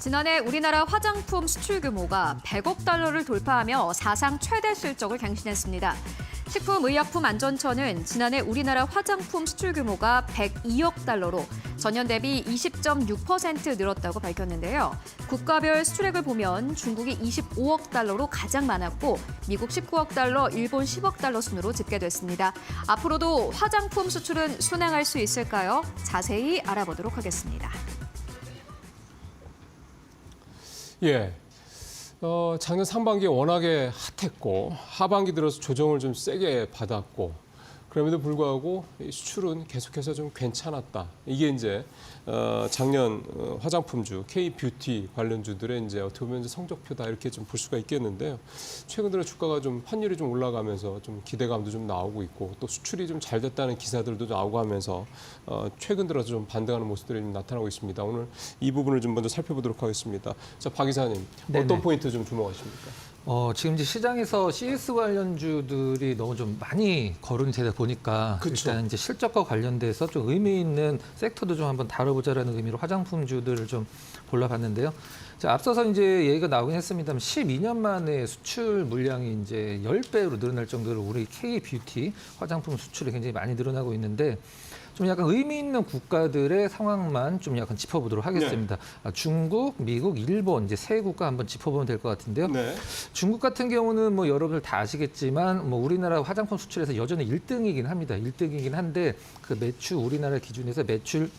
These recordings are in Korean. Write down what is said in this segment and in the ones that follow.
지난해 우리나라 화장품 수출 규모가 100억 달러를 돌파하며 사상 최대 실적을 갱신했습니다. 식품의약품안전처는 지난해 우리나라 화장품 수출 규모가 102억 달러로 전년 대비 20.6% 늘었다고 밝혔는데요. 국가별 수출액을 보면 중국이 25억 달러로 가장 많았고 미국 19억 달러, 일본 10억 달러 순으로 집계됐습니다. 앞으로도 화장품 수출은 순항할 수 있을까요? 자세히 알아보도록 하겠습니다. 예. 작년 상반기에 워낙에 핫했고 하반기 들어서 조정을 좀 세게 받았고 그럼에도 불구하고 이 수출은 계속해서 좀 괜찮았다. 이게 이제 작년 화장품주, K-뷰티 관련주들의 이제 어떻게 보면 이제 성적표다 이렇게 좀 볼 수가 있겠는데요. 최근 들어 주가가 좀 환율이 좀 올라가면서 좀 기대감도 좀 나오고 있고 또 수출이 좀 잘 됐다는 기사들도 나오고 하면서 최근 들어서 좀 반등하는 모습들이 좀 나타나고 있습니다. 오늘 이 부분을 좀 먼저 살펴보도록 하겠습니다. 자, 박 이사님, 어떤 포인트 좀 주목하십니까? 지금 이제 시장에서 CS 관련주들이 너무 좀 많이 거론이 되다 보니까 그쵸. 일단 이제 실적과 관련돼서 좀 의미 있는 섹터도 좀 한번 다뤄보자라는 의미로 화장품주들을 좀 골라봤는데요. 자, 앞서서 이제 얘기가 나오긴 했습니다만 12년 만에 수출 물량이 이제 10배로 늘어날 정도로 우리 K-뷰티 화장품 수출이 굉장히 많이 늘어나고 있는데 좀 약간 의미 있는 국가들의 상황만 좀 약간 짚어보도록 하겠습니다. 네. 중국, 미국, 일본 이제 세 국가 한번 짚어보면 될 것 같은데요. 네. 중국 같은 경우는 뭐 여러분들 다 아시겠지만 뭐 우리나라 화장품 수출에서 여전히 1등이긴 합니다. 1등이긴 한데 그 매출 우리나라 기준에서 매출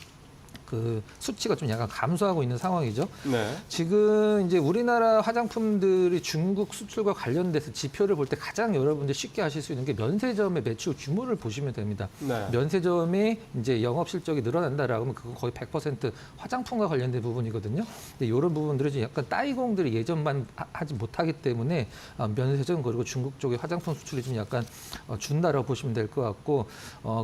그 수치가 좀 약간 감소하고 있는 상황이죠. 네. 지금 이제 우리나라 화장품들이 중국 수출과 관련돼서 지표를 볼 때 가장 여러분들 쉽게 하실 수 있는 게 면세점의 매출 규모를 보시면 됩니다. 네. 면세점이 이제 영업 실적이 늘어난다라고 하면 그건 거의 100% 화장품과 관련된 부분이거든요. 근데 이런 부분들이 좀 약간 따이공들이 예전만 하지 못하기 때문에 면세점 그리고 중국 쪽의 화장품 수출이 좀 약간 준다라고 보시면 될 것 같고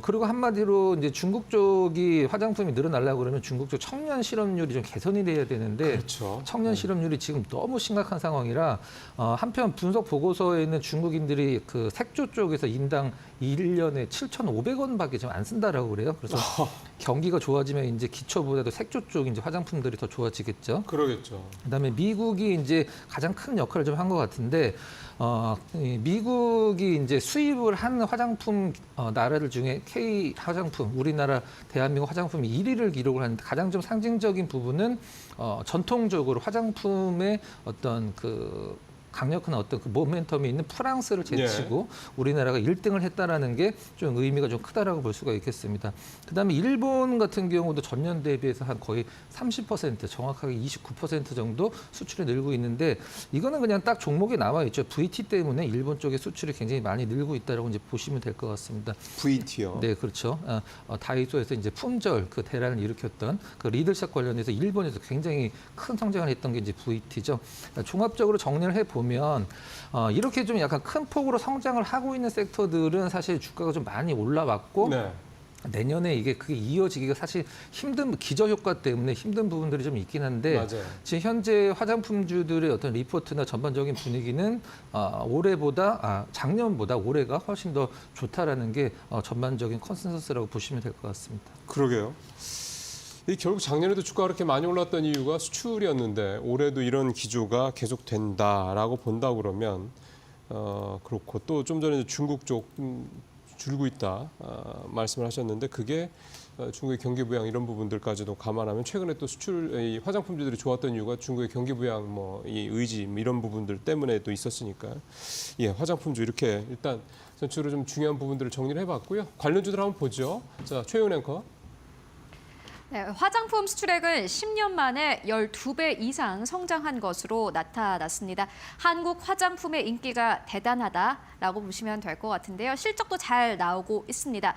그리고 한마디로 이제 중국 쪽이 화장품이 늘어나려고 그러면 중국 쪽 청년 실업률이 좀 개선이 돼야 되는데 그렇죠. 청년 실업률이 지금 너무 심각한 상황이라 한편 분석 보고서에 있는 중국인들이 그 색조 쪽에서 인당 1년에 7,500원밖에 좀 안 쓴다라고 그래요. 그래서 경기가 좋아지면 이제 기초보다도 색조 쪽 이제 화장품들이 더 좋아지겠죠. 그러겠죠. 그다음에 미국이 이제 가장 큰 역할을 좀 한 것 같은데 미국이 이제 수입을 한 화장품 나라들 중에 K 화장품, 우리나라 대한민국 화장품이 1위를 기록을 하는데 가장 좀 상징적인 부분은 전통적으로 화장품의 어떤 그 강력한 어떤 그 모멘텀이 있는 프랑스를 제치고 우리나라가 1등을 했다라는 게 좀 의미가 좀 크다라고 볼 수가 있겠습니다. 그다음에 일본 같은 경우도 전년 대비해서 한 거의 30%, 정확하게 29% 정도 수출이 늘고 있는데 이거는 그냥 딱 종목에 나와 있죠. VT 때문에 일본 쪽의 수출이 굉장히 많이 늘고 있다라고 이제 보시면 될 것 같습니다. VT요? 네, 그렇죠. 다이소에서 이제 품절 그 대란을 일으켰던 그 리들샷 관련해서 일본에서 굉장히 큰 성장을 했던 게 이제 VT죠. 종합적으로 정리를 해보면 이렇게 좀 약간 큰 폭으로 성장을 하고 있는 섹터들은 사실 주가가 좀 많이 올라왔고 네. 내년에 이게 그게 이어지기가 사실 힘든 기저효과 때문에 힘든 부분들이 좀 있긴 한데 맞아요. 지금 현재 화장품주들의 어떤 리포트나 전반적인 분위기는 올해보다 작년보다 올해가 훨씬 더 좋다라는 게 전반적인 컨센서스라고 보시면 될 것 같습니다. 그러게요. 이 결국 작년에도 주가가 그렇게 많이 올랐던 이유가 수출이었는데 올해도 이런 기조가 계속된다라고 본다 그러면 그렇고 또 좀 전에 중국 쪽 줄고 있다 말씀을 하셨는데 그게 중국의 경기 부양 이런 부분들까지도 감안하면 최근에 또 수출 이 화장품주들이 좋았던 이유가 중국의 경기 부양 뭐 이 의지 이런 부분들 때문에 또 있었으니까 예 화장품주 이렇게 일단 전체로 좀 중요한 부분들을 정리를 해봤고요. 관련주들 한번 보죠. 자 최윤 앵커. 네, 화장품 수출액은 10년 만에 12배 이상 성장한 것으로 나타났습니다. 한국 화장품의 인기가 대단하다라고 보시면 될 것 같은데요. 실적도 잘 나오고 있습니다.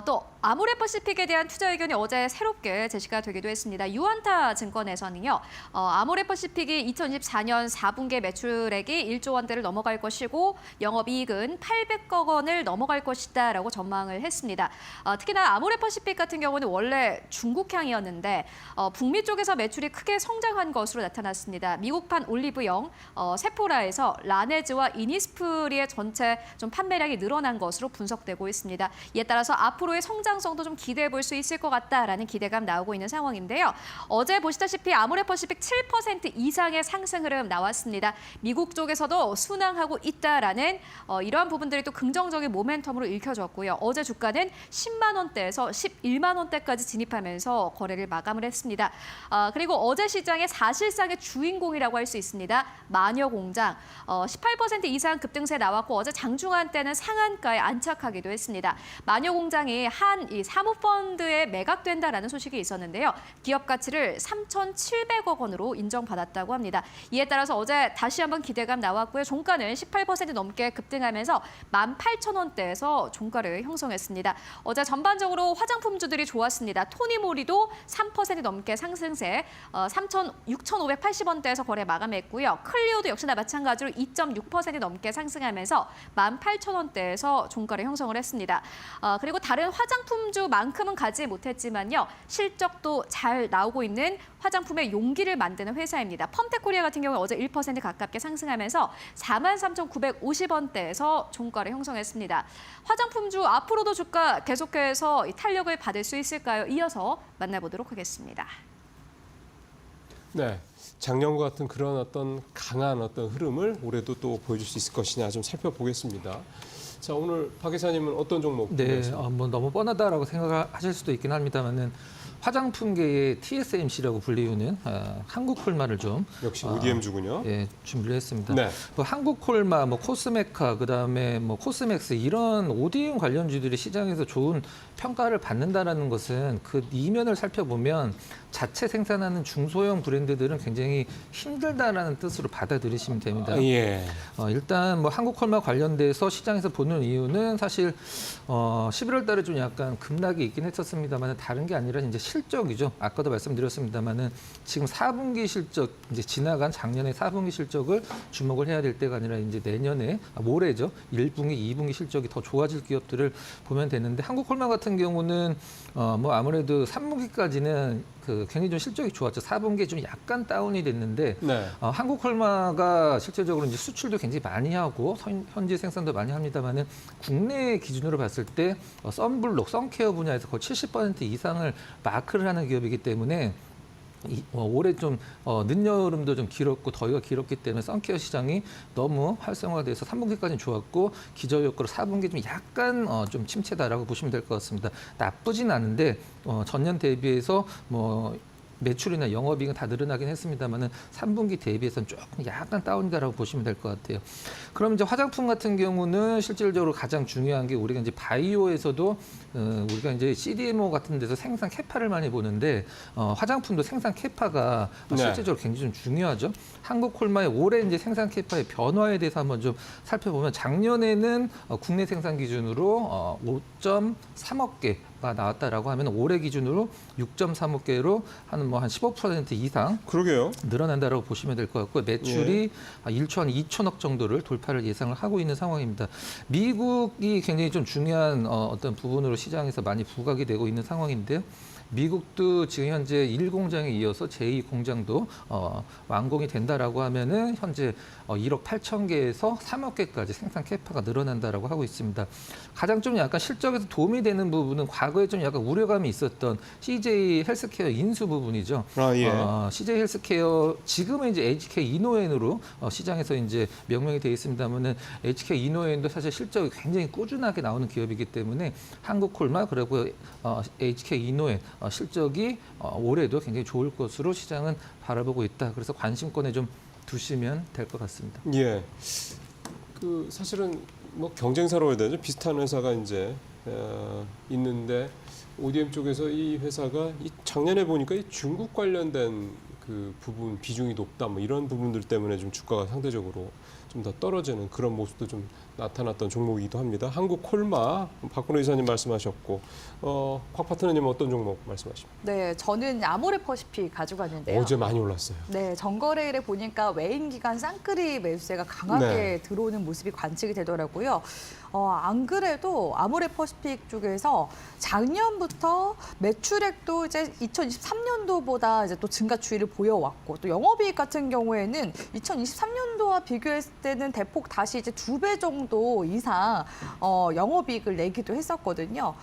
또 아모레퍼시픽에 대한 투자 의견이 어제 새롭게 제시가 되기도 했습니다. 유안타 증권에서는요. 아모레퍼시픽이 2024년 4분기 매출액이 1조 원대를 넘어갈 것이고 영업이익은 800억 원을 넘어갈 것이다라고 전망을 했습니다. 특히나 아모레퍼시픽 같은 경우는 원래 중국 중국향이었는데 북미 쪽에서 매출이 크게 성장한 것으로 나타났습니다. 미국판 올리브영 세포라에서 라네즈와 이니스프리의 전체 좀 판매량이 늘어난 것으로 분석되고 있습니다. 이에 따라서 앞으로의 성장성도 좀 기대해 볼 수 있을 것 같다라는 기대감 나오고 있는 상황인데요. 어제 보시다시피 아모레퍼시픽 7% 이상의 상승 흐름 나왔습니다. 미국 쪽에서도 순항하고 있다라는 이러한 부분들이 또 긍정적인 모멘텀으로 읽혀졌고요. 어제 주가는 10만 원대에서 11만 원대까지 진입하면서 거래를 마감을 했습니다. 그리고 어제 시장의 사실상의 주인공이라고 할 수 있습니다. 마녀공장 18% 이상 급등세 나왔고 어제 장중한 때는 상한가에 안착하기도 했습니다. 마녀공장이 한 이 사모펀드에 매각된다라는 소식이 있었는데요. 기업 가치를 3,700억 원으로 인정받았다고 합니다. 이에 따라서 어제 다시 한번 기대감 나왔고요. 종가는 18% 넘게 급등하면서 18,000원대에서 종가를 형성했습니다. 어제 전반적으로 화장품주들이 좋았습니다. 토니모리도 3% 넘게 상승세 6,580원대에서 거래 마감했고요. 클리오도 역시나 마찬가지로 2.6% 넘게 상승하면서 18,000원대에서 종가를 형성을 했습니다. 그리고 다른 화장품주만큼은 가지 못했지만요. 실적도 잘 나오고 있는 화장품의 용기를 만드는 회사입니다. 펌텍코리아 같은 경우 어제 1% 가깝게 상승하면서 43,950원대에서 종가를 형성했습니다. 화장품주 앞으로도 주가 계속해서 탄력을 받을 수 있을까요? 이어서 만나보도록 하겠습니다. 네, 작년과 같은 그런 어떤 강한 어떤 흐름을 올해도 또 보여줄 수 있을 것이냐 좀 살펴보겠습니다. 자, 오늘 박 기사님은 어떤 종목? 네, 뭐 너무 뻔하다라고 생각하실 수도 있긴 합니다만은 화장품계의 TSMC라고 불리우는 한국콜마를 좀 역시 ODM주군요. 예, 준비를 했습니다. 네. 뭐 한국콜마, 뭐 코스메카, 그다음에 뭐 코스맥스 이런 ODM 관련주들이 시장에서 좋은 평가를 받는다라는 것은 그 이면을 살펴보면 자체 생산하는 중소형 브랜드들은 굉장히 힘들다라는 뜻으로 받아들이시면 됩니다. 예. 일단 뭐 한국콜마 관련돼서 시장에서 보는 이유는 사실 11월 달에 좀 약간 급락이 있긴 했었습니다만 다른 게 아니라 이제 실적이죠. 아까도 말씀드렸습니다만은 지금 4분기 실적 이제 지나간 작년의 4분기 실적을 주목을 해야 될 때가 아니라 이제 내년에 모레죠. 1분기, 2분기 실적이 더 좋아질 기업들을 보면 되는데 한국콜마 같은 경우는 뭐 아무래도 3분기까지는 굉장히 좀 실적이 좋았죠. 4분기에 좀 약간 다운이 됐는데 네. 한국콜마가 실제적으로 이제 수출도 굉장히 많이 하고 현지 생산도 많이 합니다만은 국내 기준으로 봤을 때 선블록, 선케어 분야에서 거의 70% 이상을 마크를 하는 기업이기 때문에 올해 좀 늦여름도 좀 길었고 더위가 길었기 때문에 선케어 시장이 너무 활성화돼서 3분기까지는 좋았고 기저효과로 4분기 좀 약간 좀 침체다라고 보시면 될 것 같습니다. 나쁘진 않은데 전년 대비해서 뭐 매출이나 영업이익은 다 늘어나긴 했습니다만은 3분기 대비해서는 조금 약간 다운이다라고 보시면 될 것 같아요. 그럼 이제 화장품 같은 경우는 실질적으로 가장 중요한 게 우리가 이제 바이오에서도 우리가 이제 CDMO 같은 데서 생산 캐파를 많이 보는데 화장품도 생산 캐파가 네. 실질적으로 굉장히 좀 중요하죠. 한국콜마의 올해 이제 생산 캐파의 변화에 대해서 한번 좀 살펴보면 작년에는 국내 생산 기준으로 5.3억 개가 나왔다라고 하면 올해 기준으로 6.3억 개로 한 15% 이상 그러게요. 늘어난다라고 보시면 될 것 같고 매출이 1조 한 2천억 정도를 돌파를 예상을 하고 있는 상황입니다. 미국이 굉장히 좀 중요한 어떤 부분으로 시장에서 많이 부각이 되고 있는 상황인데요. 미국도 지금 현재 1공장에 이어서 제2공장도 완공이 된다라고 하면은 현재 1억 8천 개에서 3억 개까지 생산 캐파가 늘어난다라고 하고 있습니다. 가장 좀 약간 실적에서 도움이 되는 부분은 과거에 좀 약간 우려감이 있었던 CJ 헬스케어 인수 부분이죠. 예. CJ 헬스케어 지금은 이제 HK 이노엔으로 시장에서 이제 명명이 되어 있습니다만은 HK 이노엔도 사실 실적이 굉장히 꾸준하게 나오는 기업이기 때문에 한국콜마 그리고 HK 이노엔 실적이 올해도 굉장히 좋을 것으로 시장은 바라보고 있다. 그래서 관심권에 좀 두시면 될 것 같습니다. 예. 사실은 뭐 경쟁사로 해야 되죠. 비슷한 회사가 이제 있는데 ODM 쪽에서 이 회사가 작년에 보니까 이 중국 관련된 그 부분 비중이 높다 뭐 이런 부분들 때문에 좀 주가가 상대적으로 좀 좀 더 떨어지는 그런 모습도 좀 나타났던 종목이기도 합니다. 한국 콜마 박근혜 이사님 말씀하셨고 곽 파트너님 어떤 종목 말씀하십니까? 네, 저는 아모레퍼시픽 가져갔는데요. 어제 많이 올랐어요. 네, 전거래일에 보니까 외인 기관 쌍끌이 매수세가 강하게 네. 들어오는 모습이 관측이 되더라고요. 안 그래도 아모레퍼시픽 쪽에서 작년부터 매출액도 이제 2023년도보다 이제 또 증가 추이를 보여왔고 또 영업이익 같은 경우에는 2023년도와 비교했을 때는 대폭 다시 이제 2배 정도 이상 영업이익을 내기도 했었거든요.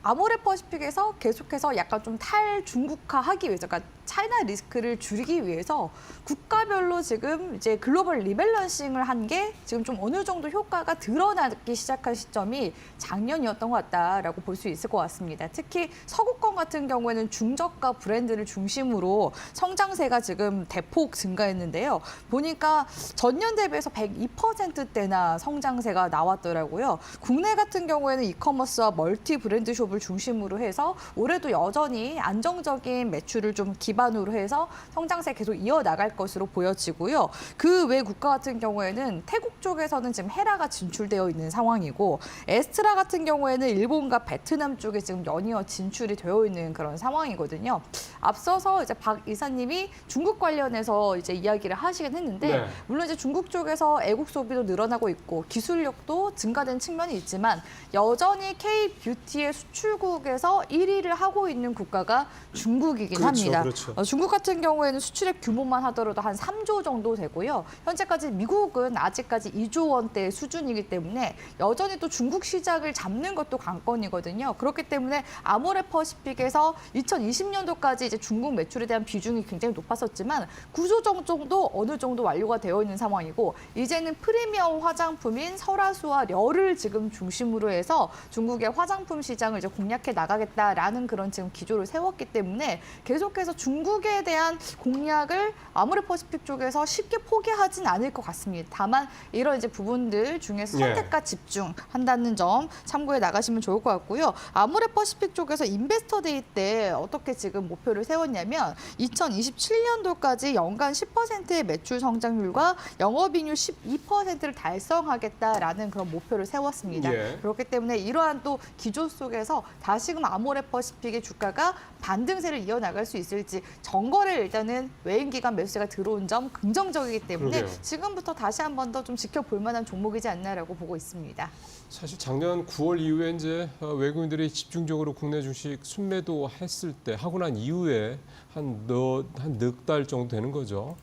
아모레퍼시픽에서 계속해서 약간 좀 탈중국화하기 위해서, 그러니까 차이나 리스크를 줄이기 위해서 국가별로 지금 이제 글로벌 리밸런싱을 한 게 지금 좀 어느 정도 효과가 드러나기 시작한 시점이 작년이었던 것 같다라고 볼 수 있을 것 같습니다. 특히 서구권 같은 경우에는 중저가 브랜드를 중심으로 성장세가 지금 대폭 증가했는데요. 보니까 전년 대비해서 102%대나 성장세가 나왔더라고요. 국내 같은 경우에는 이커머스와 멀티 브랜드 숍을 중심으로 해서 올해도 여전히 안정적인 매출을 좀 기반으로 해서 성장세 계속 이어나갈 것으로 보여지고요. 그 외 국가 같은 경우에는 태국 쪽에서는 지금 헤라가 진출되어 있는 상황이고 에스트라 같은 경우에는 일본과 베트남 쪽에 지금 연이어 진출이 되어 있는 그런 상황이거든요. 앞서서 이제 박 이사님이 중국 관련해서 이제 이야기를 하시긴 했는데 네. 물론 이제 중국 쪽에서 애국 소비도 늘어나고 있고 기술력도 증가된 측면이 있지만 여전히 K-뷰티의 수출국에서 1위를 하고 있는 국가가 중국이긴 그렇죠, 합니다. 그렇죠. 중국 같은 경우에는 수출액 규모만 하더라도 한 3조 정도 되고요. 현재까지 미국은 아직까지 2조 원대 수준이기 때문에 여전히 또 중국 시장을 잡는 것도 관건이거든요. 그렇기 때문에 아모레퍼시픽에서 2020년도까지 이제 중국 매출에 대한 비중이 굉장히 높았었지만 구조정 정도 어느 정도 완료가 되어 있는 상황이고 이제는 프리미엄 화장품인 설화수와 려를 지금 중심으로 해서 중국의 화장품 시장을 이제 공략해 나가겠다라는 그런 지금 기조를 세웠기 때문에 계속해서 중국에 대한 공략을 아모레퍼시픽 쪽에서 쉽게 포기하진 않을 것 같습니다. 다만 이런 이제 부분들 중에서 예. 선택과 집중한다는 점 참고해 나가시면 좋을 것 같고요. 아모레퍼시픽 쪽에서 인베스터데이 때 어떻게 지금 목표를 세웠냐면 2027년도까지 연간 10%의 매출 성장률과 영업이익률 12%를 달성하겠다라는 그런 목표를 세웠습니다. 예. 그렇기 때문에 이러한 또 기조 속에서 다시금 아모레퍼시픽의 주가가 반등세를 이어나갈 수 있을지 전거래 일단은 외인기관 매수세가 들어온 점 긍정적이기 때문에 그러게요. 지금부터 다시 한 번 더 좀 지켜볼 만한 종목이지 않나라고 보고 있습니다. 사실 작년 9월 이후에 이제 외국인들이 집중적으로 국내 주식 순매도 했을 때 하고 난 이후에 한 넉 달 정도 되는 거죠.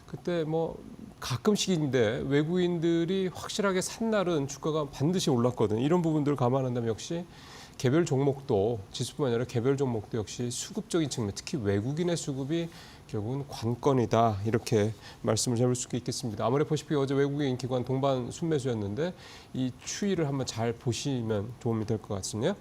그때 뭐 가끔씩인데 외국인들이 확실하게 산 날은 주가가 반드시 올랐거든요. 이런 부분들을 감안한다면 역시 개별 종목도 지수뿐만 아니라 개별 종목도 역시 수급적인 측면, 특히 외국인의 수급이 결국은 관건이다 이렇게 말씀을 해볼 수 있겠습니다. 아모레퍼시픽 어제 외국인 기관 동반 순매수였는데 이 추이를 한번 잘 보시면 도움이 될 것 같습니다.